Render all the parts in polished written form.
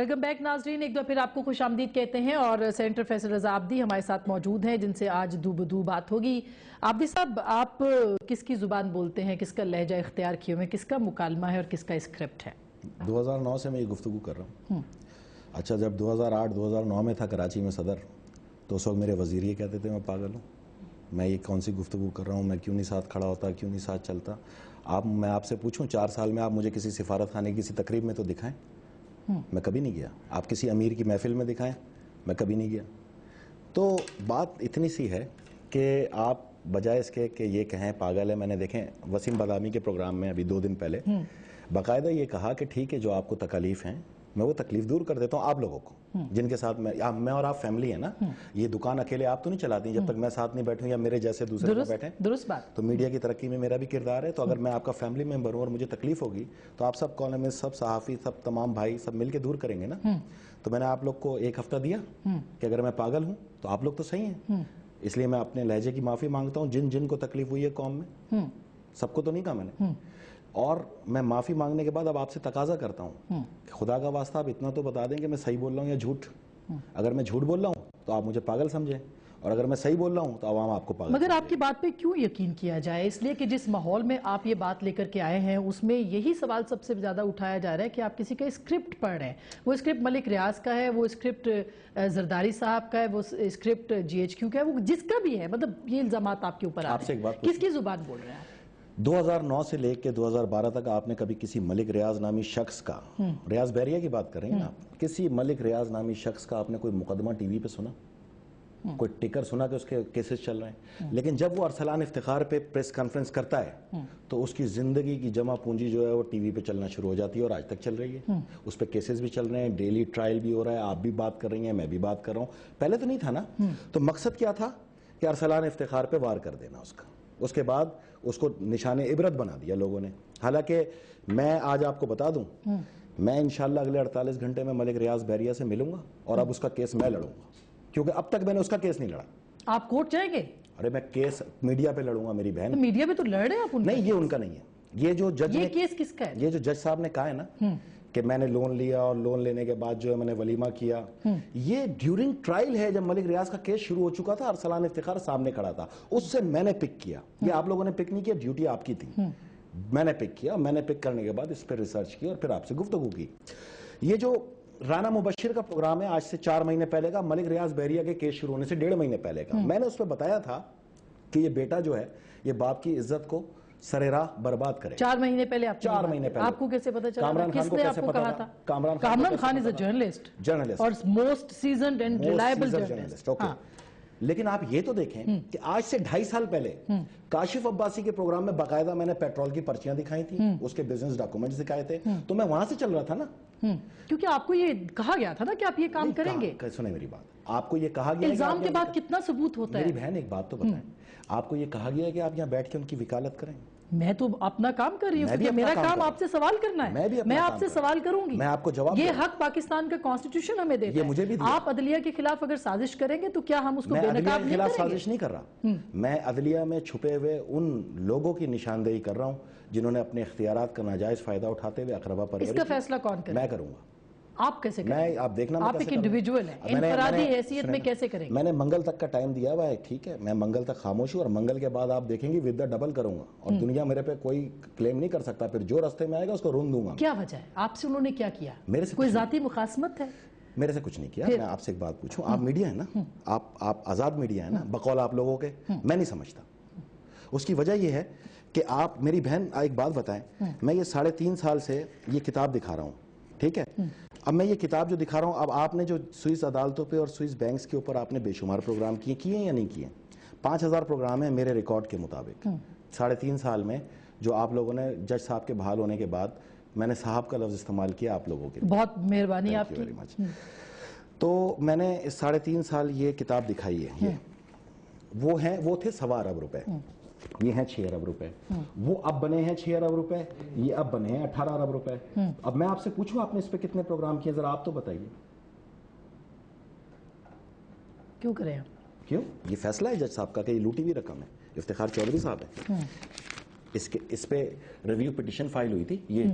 Welcome back ناظرین، ایک دو پھر آپ کو خوش آمدید کہتے ہیں اور سینٹر فیصل رضا عابدی ہمارے ساتھ موجود ہیں جن سے آج دو بدو بات ہوگی۔ عابدی صاحب، آپ کس کی زبان بولتے ہیں، کس کا لہجہ اختیار کیے ہوئے، کس کا مکالمہ ہے اور کس کا اسکرپٹ ہے؟ 2009 سے میں یہ گفتگو کر رہا ہوں۔ اچھا، جب 2008-2009 میں تھا کراچی میں صدر، تو اس وقت میرے وزیر یہ کہتے تھے میں پاگل ہوں، میں یہ کون سی گفتگو کر رہا ہوں، میں کیوں نہیں ساتھ کھڑا ہوتا، کیوں نہیں ساتھ چلتا۔ میں آپ سے پوچھوں 4 سال میں آپ مجھے کسی سفارت خانے کی کسی تقریب میں تو دکھائیں، میں کبھی نہیں گیا۔ آپ کسی امیر کی محفل میں دکھائیں، میں کبھی نہیں گیا۔ تو بات اتنی سی ہے کہ آپ بجائے اس کے کہ یہ کہیں پاگل ہے، میں نے دیکھیں وسیم بادامی کے پروگرام میں ابھی 2 دن پہلے باقاعدہ یہ کہا کہ ٹھیک ہے جو آپ کو تکالیف ہیں میں وہ تکلیف دور کر دیتا ہوں آپ لوگوں کو، جن کے ساتھ میں اور آپ فیملی ہے نا، یہ دکان اکیلے آپ تو نہیں چلاتی جب تک میں ساتھ نہیں بیٹھوں یا میرے جیسے دوسرے لوگ بیٹھیں۔ درست بات۔ تو میڈیا کی ترقی میں میرا بھی کردار ہے، تو اگر میں آپ کا فیملی ممبر ہوں اور مجھے تکلیف ہوگی تو آپ سب کالمسٹ، سب صحافی، سب تمام بھائی سب مل کے دور کریں گے نا۔ تو میں نے آپ لوگ کو 1 ہفتہ دیا کہ اگر میں پاگل ہوں تو آپ لوگ تو صحیح ہیں، اس لیے میں اپنے لہجے کی معافی مانگتا ہوں جن کو تکلیف ہوئی ہے قوم میں، سب کو تو نہیں کہا میں نے۔ اور میں معافی مانگنے کے بعد اب آپ سے تقاضا کرتا ہوں کہ خدا کا واسطہ آپ اتنا تو بتا دیں کہ میں صحیح بول رہا ہوں یا جھوٹ۔ اگر میں جھوٹ بول رہا ہوں تو آپ مجھے پاگل سمجھیں، اور اگر میں صحیح بول رہا ہوں تو عوام آپ کو پاگل مگر سمجھے۔ آپ کی بات پہ کیوں یقین کیا جائے؟ اس لیے کہ جس ماحول میں آپ یہ بات لے کر کے آئے ہیں اس میں یہی سوال سب سے زیادہ اٹھایا جا رہا ہے کہ آپ کسی کا اسکرپٹ پڑھ رہے ہیں۔ وہ اسکرپٹ ملک ریاض کا ہے، وہ اسکرپٹ زرداری صاحب کا ہے، وہ اسکرپٹ GHQ کا ہے، وہ جس کا بھی ہے، مطلب یہ الزامات آپ کے اوپر آ رہے ہیں۔ کس کی زبان بول رہے ہیں آپ؟ 2009 سے لے کے 2012 تک آپ نے کبھی کسی ملک ریاض نامی شخص کا، ریاض بحریہ کی بات کر رہے ہیں نا آپ، کسی ملک ریاض نامی شخص کا آپ نے کوئی مقدمہ ٹی وی پہ سنا، کوئی ٹکر سنا کہ اس کے کیسز چل رہے ہیں؟ لیکن جب وہ ارسلان افتخار پہ پریس کانفرنس کرتا ہے تو اس کی زندگی کی جمع پونجی جو ہے وہ ٹی وی پہ چلنا شروع ہو جاتی ہے، اور آج تک چل رہی ہے۔ اس پہ کیسز بھی چل رہے ہیں، ڈیلی ٹرائل بھی ہو رہا ہے، آپ بھی بات کر رہی ہیں، میں بھی بات کر رہا ہوں۔ پہلے تو نہیں تھا نا۔ تو مقصد کیا تھا کہ ارسلان افتخار پہ وار کر دینا اس کا، اس کے بعد اس کو نشان عبرت بنا دیا لوگوں نے۔ حالانکہ میں آج آپ کو بتا دوں، میں انشاءاللہ اگلے 48 گھنٹے میں ملک ریاض بحریہ سے ملوں گا اور اب اس کا کیس میں لڑوں گا، کیونکہ اب تک میں نے اس کا کیس نہیں لڑا۔ آپ کورٹ جائیں گے؟ ارے میں کیس میڈیا پہ لڑوں گا میری بہن۔ میڈیا پہ تو لڑ رہے ہیں آپ؟ نہیں، یہ ان کا نہیں ہے، یہ جو جج یہ کیس کس کا ہے؟ یہ جو جج صاحب نے کہا ہے نا کہ میں نے لون لیا اور لون لینے کے بعد جو ہے میں نے ولیمہ کیا، یہ ڈیورنگ ٹرائل ہے، جب ملک ریاض کا کیس شروع ہو چکا تھا، ارسلان افتخار سامنے کھڑا تھا، اس سے میں نے پک کیا۔ یہ آپ لوگوں نے پک نہیں کیا، ڈیوٹی آپ کی تھی۔ میں نے پک کیا، میں نے پک کرنے کے بعد اس پہ ریسرچ کی اور پھر آپ سے گفتگو کی۔ یہ جو رانا مبشر کا پروگرام ہے آج سے 4 مہینے پہلے کا، ملک ریاض بحریہ کے کیس شروع ہونے سے 1.5 مہینے پہلے کا، میں نے اس پہ بتایا تھا کہ یہ بیٹا جو ہے یہ باپ کی عزت کو سرراہ برباد کرے۔ 4 مہینے پہلے آپ 4 مہینے پہلے آپ کو کیسے پتا چلا؟ کامران خان کس کو نے کیسے آپ کو پتا کہا تھا؟ تھا؟ کامران خان از اے جرنلسٹ اور most seasoned and reliable journalist. لیکن آپ یہ تو دیکھیں کہ آج سے 2.5 سال پہلے کاشف عباسی کے پروگرام میں باقاعدہ میں نے پیٹرول کی پرچیاں دکھائی تھیں، اس کے بزنس ڈاکومنٹس دکھائے تھے، تو میں وہاں سے چل رہا تھا نا، کیونکہ آپ کو یہ کہا گیا تھا نا کہ آپ یہ کام کریں گے۔ سنیں میری بات، آپ کو یہ کہا گیا ہے الزام کے بعد کتنا ثبوت ہوتا ہے؟ میری بہن ایک بات تو بتائیں، آپ کو یہ کہا گیا ہے کہ آپ یہاں بیٹھ کے ان کی وکالت کریں؟ میں تو اپنا کام کر رہی ہوں، کیونکہ میرا کام آپ سے سوال کرنا ہے، میں آپ سے سوال کروں گی، میں آپ کو جواب یہ حق پاکستان کا کانسٹیٹیوشن ہمیں دیتا ہے۔ آپ عدلیہ کے خلاف اگر سازش کریں گے تو کیا ہم اس کو بے نقاب نہیں کریں گے؟ میں عدلیہ کے خلاف سازش نہیں کر رہا، میں عدلیہ میں چھپے ہوئے ان لوگوں کی نشاندہی کر رہا ہوں جنہوں نے اپنے اختیارات کا ناجائز فائدہ اٹھاتے ہوئے اقربا پرورش۔ اس کا فیصلہ کون کرے؟ میں کروں گا۔ آپ کیسے کریں گے؟ آپ دیکھنا آپ ایک انڈیویجول ہیں، انفرادی حیثیت میں کیسے کریں گے؟ میں نے منگل تک کا ٹائم دیا ہوا ہے، ٹھیک ہے، میں منگل تک خاموش ہوں، اور منگل کے بعد آپ دیکھیں گی ود دا ڈبل کروں گا، اور دنیا میرے پہ کوئی کلیم نہیں کر سکتا، پھر جو راستے میں آئے گا اس کو رون دوں گا۔ کیا وجہ ہے؟ آپ سے انہوں نے کیا کیا؟ میرے سے کوئی ذاتی مخاصمت ہے؟ میرے سے کچھ نہیں کیا۔ میں آپ سے ایک بات پوچھوں، آپ میڈیا ہے نا، آپ آزاد میڈیا ہے نا بقول آپ لوگوں کے، میں نہیں سمجھتا۔ اس کی وجہ یہ ہے کہ آپ، میری بہن ایک بات بتائیں، میں یہ 3.5 سال سے یہ کتاب دکھا رہا ہوں، ٹھیک ہے؟ اب میں یہ کتاب جو دکھا رہا ہوں، اب آپ نے جو سوئس عدالتوں پہ اور سوئس بینکس کے اوپر آپ نے بے شمار پروگرام کیے ہیں یا نہیں کیے؟ 5000 پروگرام ہیں میرے ریکارڈ کے مطابق۔ 3.5 سال میں جو آپ لوگوں نے جج صاحب کے بحال ہونے کے بعد میں نے صاحب کا لفظ استعمال کیا آپ لوگوں کے لیے، بہت مہربانی آپ کی۔ تو میں نے 3.5 سال یہ کتاب دکھائی ہے، وہ تھے 1.25 ارب روپے، یہ ہیں 6 ارب روپے، وہ اب بنے ہیں 6 ارب روپے، یہ اب بنے ہیں 18 ارب روپے۔ اب میں آپ سے پوچھوں آپ نے اس پہ کتنے پروگرام کیے، ذرا آپ تو بتائیے۔ کیوں کریں آپ؟ کیوں؟ یہ فیصلہ ہے جج صاحب کا کہ یہ لوٹی ہوئی رقم ہے، افتخار چودھری صاحب ہے، اس پہ ریویو پٹیشن فائل ہوئی تھی، یہ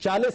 40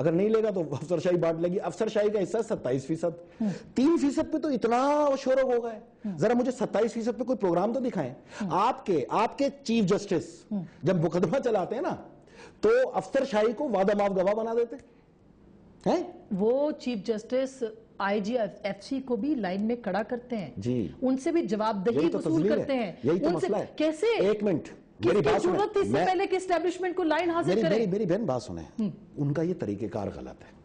اگر نہیں لے گا تو افسر شاہی بانٹ لے گی. افسر شاہی کا حصہ 27%. 3% پہ تو اتنا شور ہو گئے. ذرا مجھے 27% پہ کوئی پروگرام تو دکھائیں. آپ کے چیف جسٹس جب مقدمہ چلاتے ہیں نا تو افسر شاہی کو وعدہ ماف گواہ بنا دیتے ہیں. وہ چیف جسٹس آئی جی ایف سی کو بھی لائن میں کھڑا کرتے ہیں جی, ان سے بھی جواب دہی وصول کرتے ہیں. یہی تو مسئلہ ہے. کیسے؟ ایک منٹ, کس کی ضرورت تھی اس سے پہلے کہ اسٹیبلشمنٹ کو لائن حاصل کریں؟ میری بہن بات سنیں, ان کا یہ طریقہ کار غلط ہے.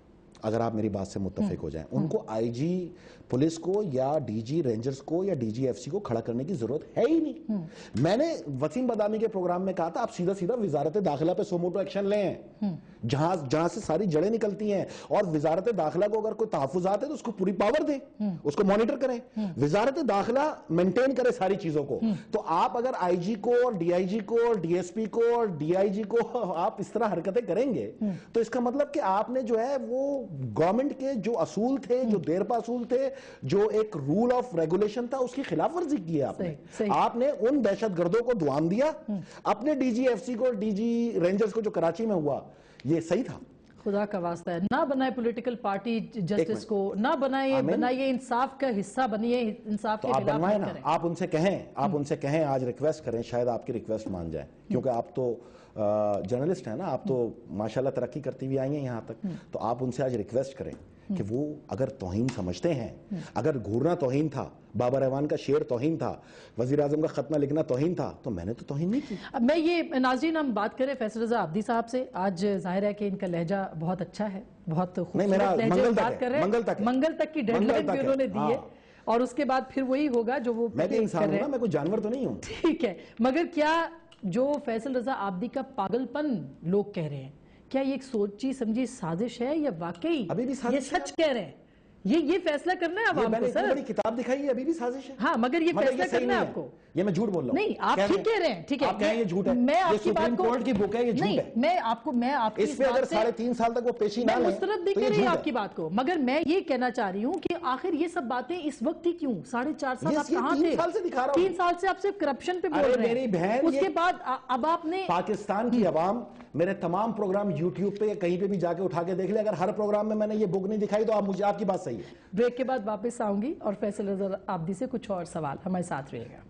اگر آپ میری بات سے متفق ہو جائیں, ان کو آئی جی پولیس کو یا ڈی جی رینجرز کو یا ڈی جی ایف سی کو کھڑا کرنے کی ضرورت ہے ہی نہیں. میں نے وسیم بادامی کے پروگرام میں کہا تھا آپ سیدھا وزارت داخلہ پہ سوموٹو ایکشن لیں, جہاں سے ساری جڑیں نکلتی ہیں, اور وزارت داخلہ کو اگر کوئی تحفظات ہے تو اس کو پوری پاور دیں, اس کو مانیٹر کریں. وزارت داخلہ مینٹین کرے ساری چیزوں کو. تو آپ اگر آئی جی کو اور ڈی آئی جی کو اور ڈی ایس پی کو اور ڈی آئی جی کو آپ اس طرح حرکتیں کریں گے تو اس کا مطلب کہ آپ نے جو ہے وہ گورنمنٹ کے جو اصول تھے, جو دیرپا اصول تھے, جو ایک رول آف ریگولیشن تھا, اس کی خلاف ورزی کی ہے. آپ نے ان دہشت گردوں کو دعام دیا. اپنے ڈی جی ایف سی کو, ڈی جی رینجرز کو جو کراچی میں ہوا, یہ صحیح تھا. خدا کا واسطہ ہے, نہ بنائے پولیٹیکل پارٹی جسٹس کو, نہ بنائیے انصاف کا حصہ بنیے, انصاف کے خلاف نہ کریں. آپ ان سے کہیں آج ریکویسٹ کریں, شاید آپ کی ریکویسٹ مان جائیں, کیونکہ آپ تو جرنلسٹ ہیں نا, آپ تو ماشاءاللہ ترقی کرتی ہوئی آئی ہیں یہاں تک. تو آپ ان سے آج ریکویسٹ کریں کہ وہ اگر توہین سمجھتے ہیں, اگر گھورنا توہین تھا, بابر اعوان کا شعر توہین تھا, وزیر اعظم کا خطنہ لکھنا توہین تھا, تو میں نے تو توہین نہیں کی. اب میں یہ ناظرین, ہم بات کریں فیصل رضا عابدی صاحب سے. آج ظاہر ہے کہ ان کا لہجہ بہت اچھا ہے, بہت خوبصورت لہجے بات کر رہے ہیں. منگل تک کی ڈیڈ لائن بھی انہوں نے دی ہے, اور اس کے بعد پھر وہی ہوگا جو وہ میں بھی انسان ہوں نا, میں کوئی جانور تو نہیں ہوں. ٹھیک ہے, مگر کیا جو فیصل رضا عابدی کا پاگل پن لوگ کہہ رہے ہیں, کیا یہ ایک سوچی سمجھی سازش ہے یا واقعی یہ سچ کہہ رہے ہیں؟ یہ فیصلہ کرنا ہے عوام کو. سر بڑی کتاب دکھائی ہے, ابھی بھی سازش ہے. ہاں, مگر یہ فیصلہ کرنا ہے آپ کو. یہ میں جھوٹ بول رہا ہوں. نہیں, آپ ٹھیک کہہ رہے ہیں, ٹھیک ہے, آپ کہیں یہ جھوٹ ہے, میں آپ کی بات سپریم کورٹ کی بک ہے, یہ جھوٹ ہے. میں آپ کی اس پہ اگر 3.5 سال تک وہ پیشی نہ لیں, میں مسترد بھی کر رہی ہوں آپ کی بات کو, مگر میں یہ کہنا چاہ رہی ہوں کہ آخر یہ سب باتیں اس وقت ہی کیوں؟ 4.5 سال آپ کہاں تھے؟ 3 سال سے دکھا رہا ہوں. 3 سال سے آپ صرف کرپشن پہ بول رہے ہیں. اس کے بعد اب آپ نے پاکستان کی عوام میرے تمام پروگرام یوٹیوب پہ یا کہیں پہ بھی جا کے اٹھا کے دیکھ لیں, اگر ہر پروگرام میں نے یہ بک نہیں دکھائی تو آپ کی بات صحیح ہے. بریک کے بعد واپس آؤں گی اور فیصل رضا عابدی سے کچھ اور سوال. ہمارے ساتھ رہے گا.